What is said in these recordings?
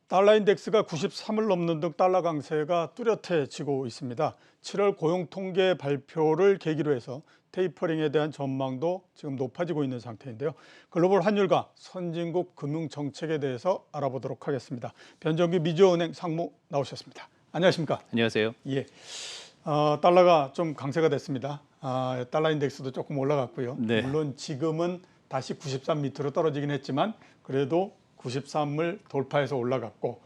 달러 인덱스가 93을 넘는 등 달러 강세가 뚜렷해지고 있습니다. 7월 고용 통계 발표를 계기로 해서 테이퍼링에 대한 전망도 지금 높아지고 있는 상태인데요. 글로벌 환율과 선진국 금융 정책에 대해서 알아보도록 하겠습니다. 변정규 미주은행 상무 나오셨습니다. 안녕하십니까? 안녕하세요. 예, 달러가 좀 강세가 됐습니다. 달러 인덱스도 조금 올라갔고요. 네. 물론 지금은 다시 93 밑으로 떨어지긴 했지만 그래도 93을 돌파해서 올라갔고,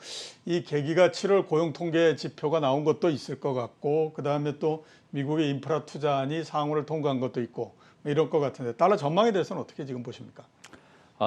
이 계기가 7월 고용 통계 지표가 나온 것도 있을 것 같고, 그 다음에 또 미국의 인프라 투자안이 상원을 통과한 것도 있고 이럴 것 같은데, 달러 전망에 대해서는 어떻게 지금 보십니까?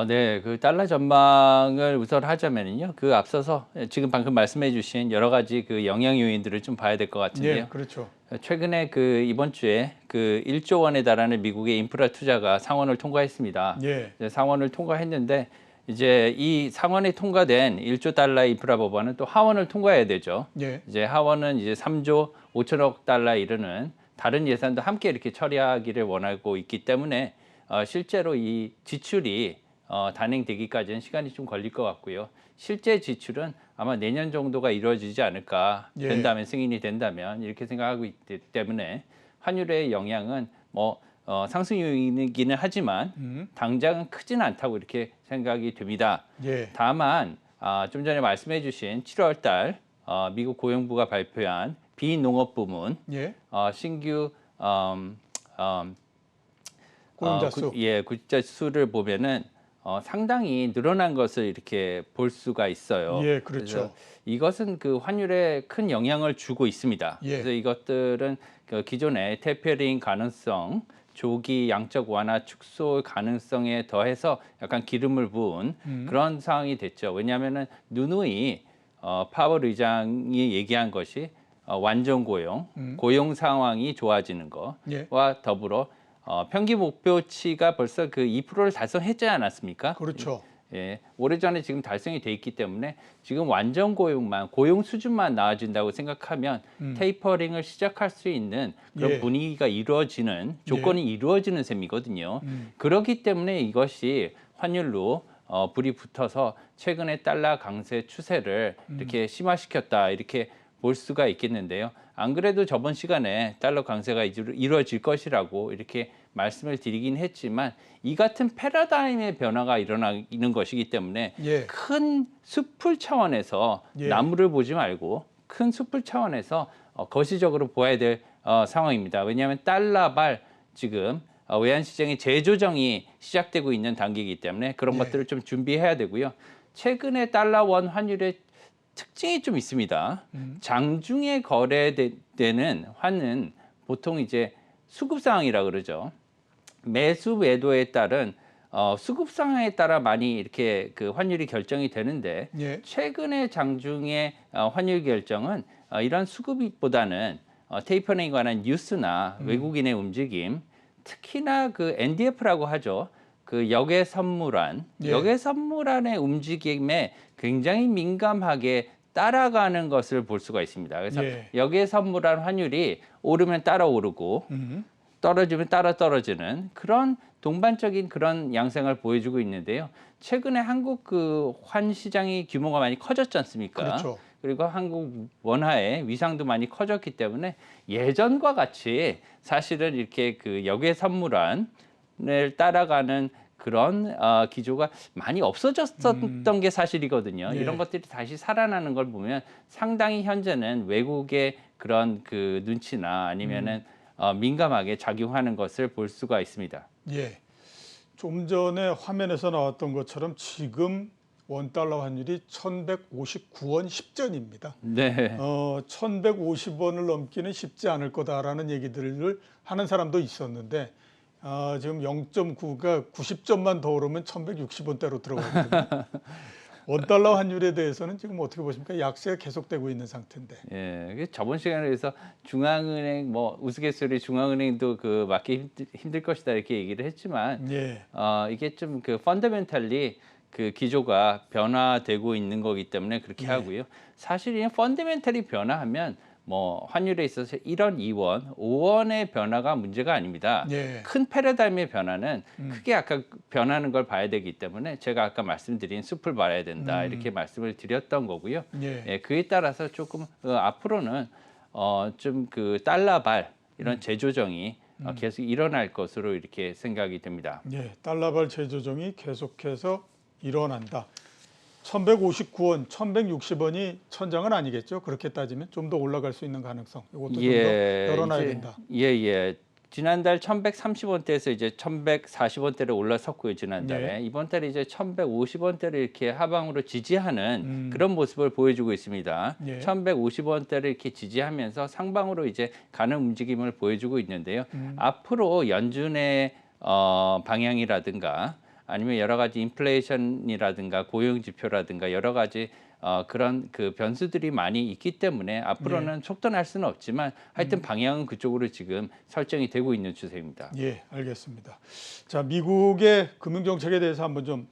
네, 그 달러 전망을 우선 하자면요. 그 앞서서 지금 방금 말씀해주신 여러 가지 그 영향 요인들을 좀 봐야 될 것 같은데요. 예, 그렇죠. 최근에 그 이번 주에 그 1조 원에 달하는 미국의 인프라 투자가 상원을 통과했습니다. 예, 상원을 통과했는데 이제 이 상원이 통과된 1조 달러 인프라 법안은 또 하원을 통과해야 되죠. 예, 이제 하원은 이제 3조 5천억 달러에 이르는 다른 예산도 함께 이렇게 처리하기를 원하고 있기 때문에 실제로 이 지출이 단행되기까지는 시간이 좀 걸릴 것 같고요. 실제 지출은 아마 내년 정도가 이루어지지 않을까, 예. 된다면 승인이 된다면 이렇게 생각하고 있기 때문에 환율의 영향은 뭐 상승 요인이기는 하지만 당장은 크지는 않다고 이렇게 생각이 됩니다. 예, 다만 좀 전에 말씀해주신 7월 달 미국 고용부가 발표한 비농업 부문 예. 신규 고용자 수. 구직자 수를 보면은 상당히 늘어난 것을 이렇게 볼 수가 있어요. 예, 그렇죠. 그래서 이것은 그 환율에 큰 영향을 주고 있습니다. 예. 그래서 이것들은 그 기존의 테이퍼링 가능성, 조기 양적 완화 축소 가능성에 더해서 약간 기름을 부은 그런 상황이 됐죠. 왜냐하면은 누누이 파월 의장이 얘기한 것이 완전 고용, 고용 상황이 좋아지는 거와 예. 더불어 평균 목표치가 벌써 그 2%를 달성했지 않았습니까? 그렇죠. 예, 오래전에 지금 달성이 돼 있기 때문에 지금 완전 고용만, 고용 수준만 나아진다고 생각하면 테이퍼링을 시작할 수 있는 그런 예. 분위기가 이루어지는 조건이 이루어지는 셈이거든요. 그렇기 때문에 이것이 환율로 불이 붙어서 최근에 달러 강세 추세를 이렇게 심화시켰다 이렇게 볼 수가 있겠는데요. 안 그래도 저번 시간에 달러 강세가 이루어질 것이라고 이렇게 말씀을 드리긴 했지만 이 같은 패러다임의 변화가 일어나는 것이기 때문에 예. 큰 숲을 차원에서 예. 나무를 보지 말고 큰 숲을 차원에서 거시적으로 보아야 될 상황입니다. 왜냐하면 달러발 지금 외환시장의 재조정이 시작되고 있는 단계이기 때문에 그런 예. 것들을 좀 준비해야 되고요. 최근에 달러 원 환율의 특징이 좀 있습니다. 장중에 거래되는 환은 보통 이제 수급 상황이라 그러죠. 매수 매도에 따른 수급 상황에 따라 많이 이렇게 그 환율이 결정이 되는데 예. 최근의 장중의 환율 결정은 이런 수급보다는 테이퍼링에 관한 뉴스나 외국인의 움직임, 특히나 그 NDF라고 하죠. 그 역외 선물안, 예. 역외 선물안의 움직임에 굉장히 민감하게 따라가는 것을 볼 수가 있습니다. 그래서 예. 역외 선물안 환율이 오르면 따라 오르고 떨어지면 따라 떨어지는 그런 동반적인 그런 양상을 보여주고 있는데요. 최근에 한국 그 환 시장이 규모가 많이 커졌지 않습니까? 그렇죠. 그리고 한국 원화의 위상도 많이 커졌기 때문에 예전과 같이 사실은 이렇게 그 역외 선물안을 따라가는 그런 기조가 많이 없어졌었던 게 사실이거든요. 예. 이런 것들이 다시 살아나는 걸 보면 상당히 현재는 외국의 그런 그 눈치나 아니면은 민감하게 작용하는 것을 볼 수가 있습니다. 예. 좀 전에 화면에서 나왔던 것처럼 지금 원달러 환율이 1159원 10전입니다. 네. 1150원을 넘기는 쉽지 않을 거다라는 얘기들을 하는 사람도 있었는데, 지금 0.9가 90점만 더 오르면 1160원대로 들어가거든요. 원달러 환율에 대해서는 지금 어떻게 보십니까? 약세가 계속되고 있는 상태인데. 예, 저번 시간에 그래서 중앙은행 뭐 우스갯소리 중앙은행도 그 맞기 힘들 것이다 이렇게 얘기를 했지만 예. 이게 좀 그 펀더멘탈리 그 기조가 변화되고 있는 거기 때문에 그렇게 예. 하고요. 사실 이 펀더멘탈이 변화하면 뭐 환율에 있어서 1원, 2원, 5원의 변화가 문제가 아닙니다. 예. 큰 패러다임의 변화는 크게 아까 변하는 걸 봐야 되기 때문에 제가 아까 말씀드린 숲을 봐야 된다 이렇게 말씀을 드렸던 거고요. 예. 예, 그에 따라서 조금 앞으로는 좀 그 달러발 이런 재조정이 계속 일어날 것으로 이렇게 생각이 됩니다. 예. 달러발 재조정이 계속해서 일어난다. 1159원, 1160원이 천장은 아니겠죠? 그렇게 따지면 좀 더 올라갈 수 있는 가능성. 이것도 좀 더 열어놔야 된다. 예. 지난달 1130원대에서 이제 1140원대로 올라섰고요, 지난달에. 예. 이번 달에 이제 1150원대를 이렇게 하방으로 지지하는 그런 모습을 보여주고 있습니다. 예. 1150원대를 이렇게 지지하면서 상방으로 이제 가는 움직임을 보여주고 있는데요. 앞으로 연준의 방향이라든가 아니면 여러 가지 인플레이션이라든가 고용 지표라든가 여러 가지 그런 그 변수들이 많이 있기 때문에 앞으로는 속도날 수는 없지만 하여튼 방향은 그쪽으로 지금 설정이 되고 있는 추세입니다. 예, 알겠습니다. 자, 미국의 금융 정책에 대해서 한번 좀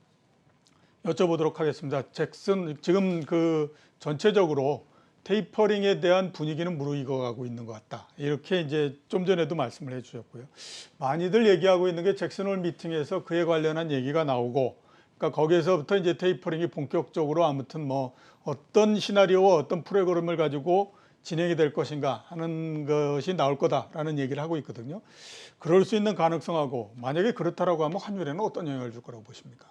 여쭤보도록 하겠습니다. 잭슨 지금 그 전체적으로 테이퍼링에 대한 분위기는 무르익어가고 있는 것 같다. 이렇게 이제 좀 전에도 말씀을 해주셨고요. 많이들 얘기하고 있는 게 잭슨홀 미팅에서 그에 관련한 얘기가 나오고, 그러니까 거기에서부터 이제 테이퍼링이 본격적으로 아무튼 뭐 어떤 시나리오와 어떤 프로그램을 가지고 진행이 될 것인가 하는 것이 나올 거다라는 얘기를 하고 있거든요. 그럴 수 있는 가능성하고 만약에 그렇다라고 하면 환율에는 어떤 영향을 줄 거라고 보십니까?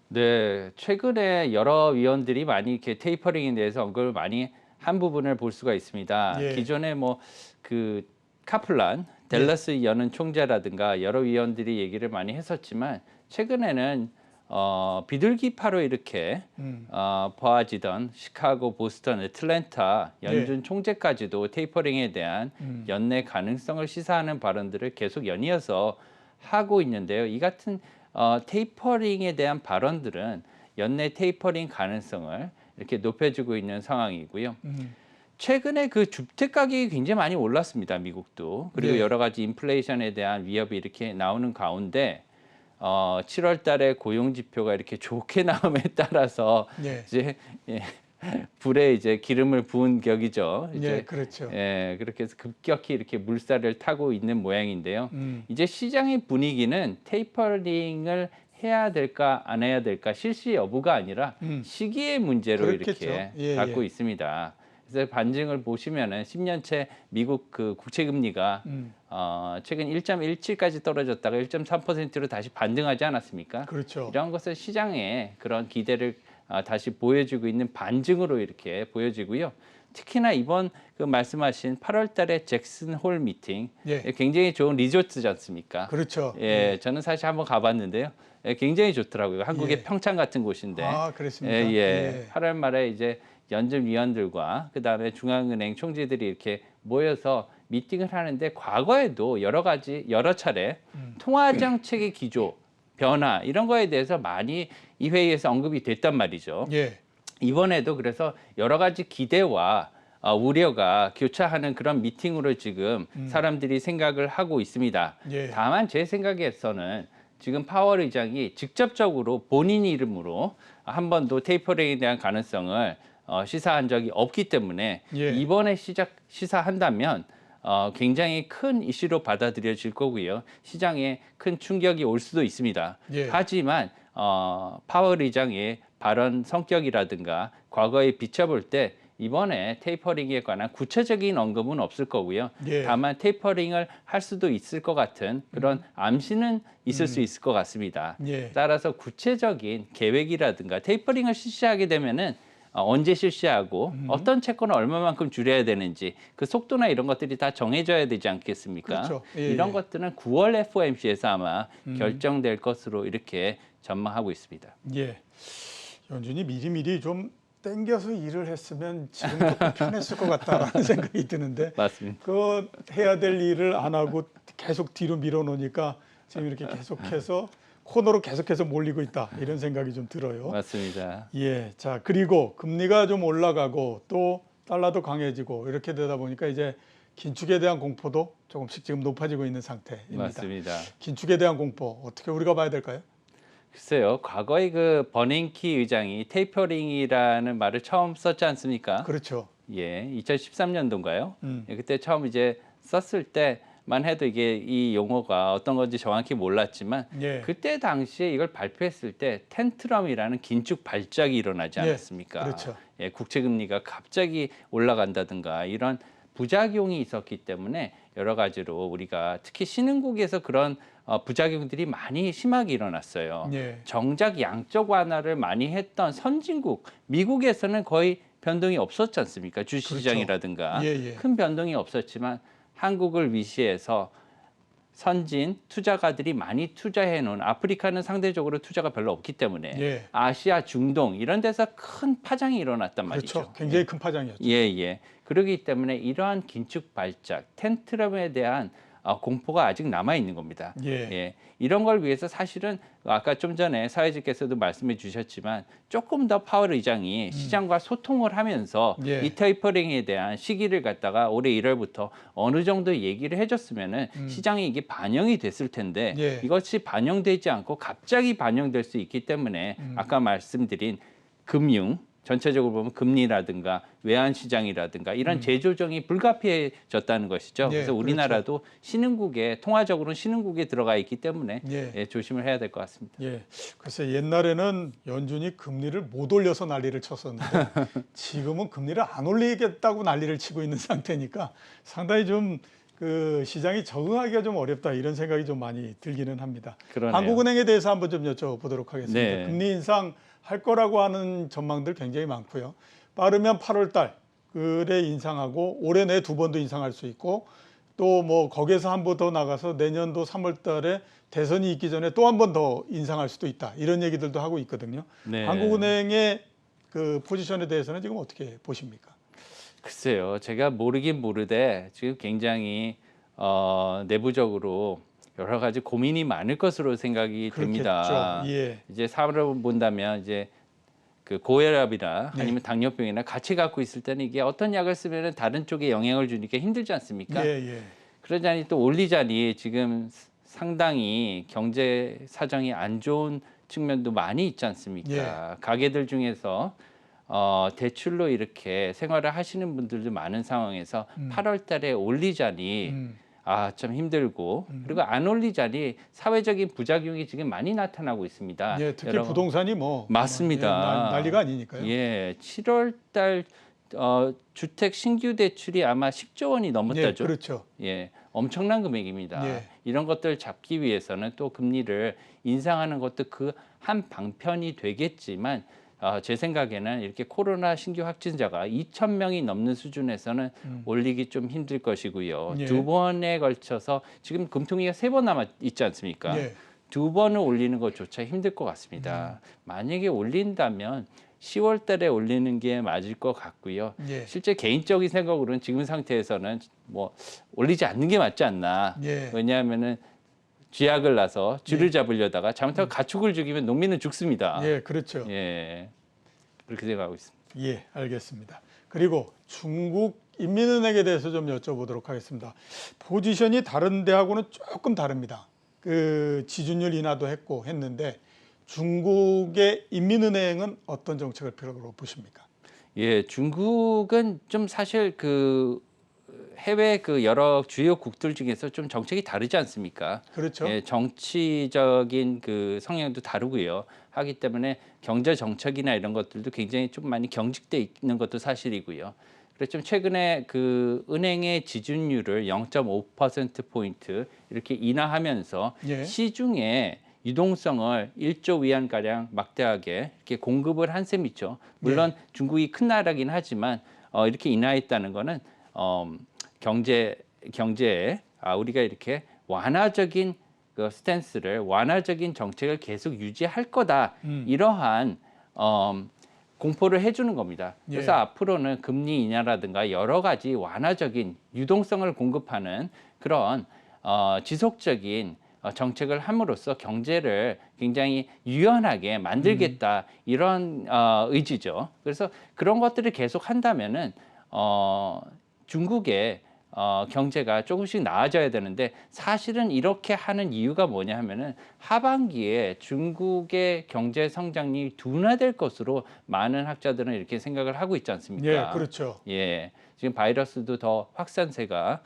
네, 최근에 여러 위원들이 많이 이렇게 테이퍼링에 대해서 언급을 많이 한 부분을 볼 수가 있습니다. 예. 기존에 뭐 그 카플란, 댈러스 연은 총재라든가 여러 위원들이 얘기를 많이 했었지만 최근에는 비둘기파로 이렇게 보아지던 시카고, 보스턴, 애틀랜타 연준 총재까지도 테이퍼링에 대한 연내 가능성을 시사하는 발언들을 계속 연이어서 하고 있는데요. 이 같은 테이퍼링에 대한 발언들은 연내 테이퍼링 가능성을 이렇게 높여주고 있는 상황이고요. 최근에 그 주택 가격이 굉장히 많이 올랐습니다. 미국도. 그리고 네. 여러 가지 인플레이션에 대한 위협이 이렇게 나오는 가운데 7월 달에 고용 지표가 이렇게 좋게 나옴에 따라서 네. 이제 불에 이제 기름을 부은 격이죠. 예, 그렇죠. 그렇게 해서 급격히 이렇게 물살을 타고 있는 모양인데요. 이제 시장의 분위기는 테이퍼링을 해야 될까 안 해야 될까 실시 여부가 아니라 시기의 문제로 그렇겠죠. 이렇게 예, 갖고 예. 있습니다. 그래서 반증을 보시면은 10년째 미국 그 국채 금리가 최근 1.17까지 떨어졌다가 1.3%로 다시 반등하지 않았습니까? 그렇죠. 이런 것은 시장의 그런 기대를 다시 보여주고 있는 반증으로 이렇게 보여지고요. 특히나 이번 그 말씀하신 8월달에 잭슨 홀 미팅 예. 굉장히 좋은 리조트지 않습니까? 그렇죠. 저는 사실 한번 가봤는데요. 굉장히 좋더라고요. 한국의 예. 평창 같은 곳인데. 아, 그렇습니까? 8월 말에 이제 연준 위원들과 그다음에 중앙은행 총재들이 이렇게 모여서 미팅을 하는데 과거에도 여러 차례 통화 정책의 기조 변화 이런 거에 대해서 많이 이 회의에서 언급이 됐단 말이죠. 예. 이번에도 그래서 여러 가지 기대와 우려가 교차하는 그런 미팅으로 지금 사람들이 생각을 하고 있습니다. 예. 다만 제 생각에서는 지금 파월 의장이 직접적으로 본인 이름으로 한 번도 테이퍼링에 대한 가능성을 시사한 적이 없기 때문에 예. 이번에 시사한다면 굉장히 큰 이슈로 받아들여질 거고요. 시장에 큰 충격이 올 수도 있습니다. 예. 하지만 파월 의장의 발언 성격이라든가 과거에 비춰볼 때 이번에 테이퍼링에 관한 구체적인 언급은 없을 거고요. 예. 다만 테이퍼링을 할 수도 있을 것 같은 그런 암시는 있을 수 있을 것 같습니다. 예. 따라서 구체적인 계획이라든가 테이퍼링을 실시하게 되면은 언제 실시하고 어떤 채권을 얼마만큼 줄여야 되는지 그 속도나 이런 것들이 다 정해져야 되지 않겠습니까? 그렇죠. 예, 이런 예. 것들은 9월 FOMC에서 아마 결정될 것으로 이렇게 전망하고 있습니다. 예. 연준이 미리미리 좀 땡겨서 일을 했으면 지금 조금 편했을 것 같다라는 생각이 드는데 맞습니다. 그 해야 될 일을 안 하고 계속 뒤로 밀어놓으니까 지금 이렇게 계속해서 코너로 계속해서 몰리고 있다 이런 생각이 좀 들어요. 맞습니다. 예, 자 그리고 금리가 좀 올라가고 또 달러도 강해지고 이렇게 되다 보니까 이제 긴축에 대한 공포도 조금씩 지금 높아지고 있는 상태입니다. 맞습니다. 긴축에 대한 공포 어떻게 우리가 봐야 될까요? 글쎄요, 과거에 그 버냉키 의장이 테이퍼링이라는 말을 처음 썼지 않습니까? 그렇죠. 예, 2013년도인가요? 예, 그때 처음 이제 썼을 때만 해도 이게 이 용어가 어떤 건지 정확히 몰랐지만 예. 그때 당시에 이걸 발표했을 때 텐트럼이라는 긴축 발작이 일어나지 예, 않았습니까? 그렇죠. 예, 국채 금리가 갑자기 올라간다든가 이런 부작용이 있었기 때문에 여러 가지로 우리가 특히 신흥국에서 그런 부작용들이 많이 심하게 일어났어요. 예. 정작 양적 완화를 많이 했던 선진국, 미국에서는 거의 변동이 없었지 않습니까? 주시장이라든가 그렇죠. 예, 예. 큰 변동이 없었지만 한국을 위시해서 선진 투자가들이 많이 투자해 놓은 아프리카는 상대적으로 투자가 별로 없기 때문에 예. 아시아, 중동 이런 데서 큰 파장이 일어났단 그렇죠. 말이죠. 굉장히 큰 파장이었죠. 예, 예. 그렇기 때문에 이러한 긴축 발작, 텐트럼에 대한 공포가 아직 남아 있는 겁니다. 예. 이런 걸 위해서 사실은 아까 좀 전에 사회자께서도 말씀해 주셨지만 조금 더 파월 의장이 시장과 소통을 하면서 예. 이 테이퍼링에 대한 시기를 갖다가 올해 1월부터 어느 정도 얘기를 해줬으면은 시장에 이게 반영이 됐을 텐데 예. 이것이 반영되지 않고 갑자기 반영될 수 있기 때문에 아까 말씀드린 금융 전체적으로 보면 금리라든가 외환 시장이라든가 이런 재조정이 불가피해졌다는 것이죠. 예, 그래서 우리나라도 신흥국에 통화적으로는 신흥국에 들어가 있기 때문에 예. 조심을 해야 될 것 같습니다. 예. 글쎄 옛날에는 연준이 금리를 못 올려서 난리를 쳤었는데 지금은 금리를 안 올리겠다고 난리를 치고 있는 상태니까 상당히 좀 그 시장이 적응하기가 좀 어렵다 이런 생각이 좀 많이 들기는 합니다. 그러네요. 한국은행에 대해서 한번 좀 여쭤보도록 하겠습니다. 네. 금리 인상 할 거라고 하는 전망들 굉장히 많고요. 빠르면 8월 달 그래 인상하고 올해 내 2번도 인상할 수 있고 또 뭐 거기에서 한 번 더 나가서 내년도 3월 달에 대선이 있기 전에 또 한 번 더 인상할 수도 있다. 이런 얘기들도 하고 있거든요. 네. 한국은행의 그 포지션에 대해서는 지금 어떻게 보십니까? 글쎄요, 제가 모르긴 모르되 지금 굉장히 내부적으로 여러 가지 고민이 많을 것으로 생각이 됩니다. 그렇겠죠. 예. 이제 사람을 본다면 이제 그 고혈압이나 네. 아니면 당뇨병이나 같이 갖고 있을 때는 이게 어떤 약을 쓰면은 다른 쪽에 영향을 주니까 힘들지 않습니까? 예, 예. 그러자니 또 올리자니 지금 상당히 경제 사정이 안 좋은 측면도 많이 있지 않습니까? 가게들 중에서 대출로 이렇게 생활을 하시는 분들도 많은 상황에서 8월 달에 올리자니 참 힘들고 그리고 안 올리자니 사회적인 부작용이 지금 많이 나타나고 있습니다. 예, 특히 여러분, 부동산이 뭐 맞습니다. 난리가 아니니까요. 예, 7월 달 주택 신규 대출이 아마 10조 원이 예, 넘었다죠. 그렇죠. 예, 엄청난 금액입니다. 예. 이런 것들 잡기 위해서는 또 금리를 인상하는 것도 그 한 방편이 되겠지만 제 생각에는 이렇게 코로나 신규 확진자가 2,000명이 넘는 수준에서는 올리기 좀 힘들 것이고요. 예. 2번에 걸쳐서 지금 금통위가 3번 남아 있지 않습니까? 예. 2번을 올리는 것조차 힘들 것 같습니다. 만약에 올린다면 10월 달에 올리는 게 맞을 것 같고요. 예. 실제 개인적인 생각으로는 지금 상태에서는 뭐 올리지 않는 게 맞지 않나. 예. 왜냐하면은 쥐약을 놔서 쥐를 잡으려다가 잘못하면 가축을 죽이면 농민은 죽습니다. 예, 그렇죠. 예, 그렇게 생각하고 있습니다. 예, 알겠습니다. 그리고 중국 인민은행에 대해서 좀 여쭤보도록 하겠습니다. 포지션이 다른 데하고는 조금 다릅니다. 그 지준율 인하도 했는데 중국의 인민은행은 어떤 정책을 필요로 보십니까? 예, 중국은 좀 사실 그 해외 그 여러 주요국들 중에서 좀 정책이 다르지 않습니까? 그렇죠. 예, 정치적인 그 성향도 다르고요. 하기 때문에 경제 정책이나 이런 것들도 굉장히 좀 많이 경직돼 있는 것도 사실이고요. 그래서 좀 최근에 그 은행의 지준율을 0.5% 포인트 이렇게 인하하면서 예. 시중에 유동성을 1조 위안 가량 막대하게 이렇게 공급을 한 셈이죠. 물론 중국이 큰 나라긴 하지만 이렇게 인하했다는 거는 경제에 우리가 이렇게 완화적인 그 스탠스를 완화적인 정책을 계속 유지할 거다 이러한 공포를 해주는 겁니다. 그래서 예. 앞으로는 금리 인하라든가 여러 가지 완화적인 유동성을 공급하는 그런 지속적인 정책을 함으로써 경제를 굉장히 유연하게 만들겠다 이런 의지죠. 그래서 그런 것들을 계속 한다면은 중국의 경제가 조금씩 나아져야 되는데 사실은 이렇게 하는 이유가 뭐냐 하면은 하반기에 중국의 경제 성장이 둔화될 것으로 많은 학자들은 이렇게 생각을 하고 있지 않습니까? 예, 그렇죠. 예, 지금 바이러스도 더 확산세가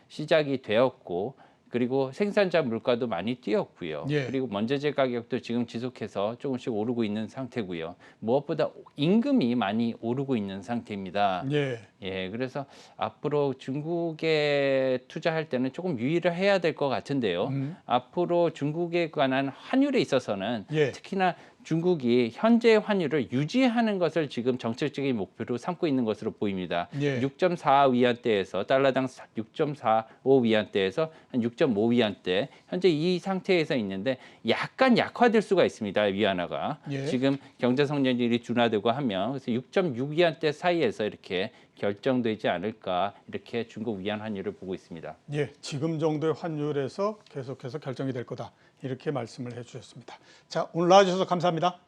시작이 되었고 그리고 생산자 물가도 많이 뛰었고요. 예. 그리고 원재재 가격도 지금 지속해서 조금씩 오르고 있는 상태고요. 무엇보다 임금이 많이 오르고 있는 상태입니다. 예. 예, 그래서 앞으로 중국에 투자할 때는 조금 유의를 해야 될 것 같은데요. 앞으로 중국에 관한 환율에 있어서는 예. 특히나 중국이 현재 환율을 유지하는 것을 지금 정책적인 목표로 삼고 있는 것으로 보입니다. 예. 6.4위안대에서 달러당 6.45위안대에서 한 6.5위안대 현재 이 상태에서 있는데 약간 약화될 수가 있습니다. 위안화가 예. 지금 경제 성장률이 둔화되고 하면 그래서 6.6위안대 사이에서 이렇게 결정되지 않을까 이렇게 중국 위안 환율을 보고 있습니다. 예, 지금 정도의 환율에서 계속해서 결정이 될 거다. 이렇게 말씀을 해주셨습니다. 자, 오늘 나와주셔서 감사합니다.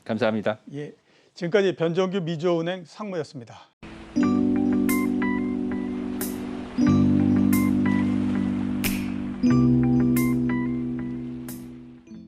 감사합니다. 예, 지금까지 변정규 미주은행 상무였습니다.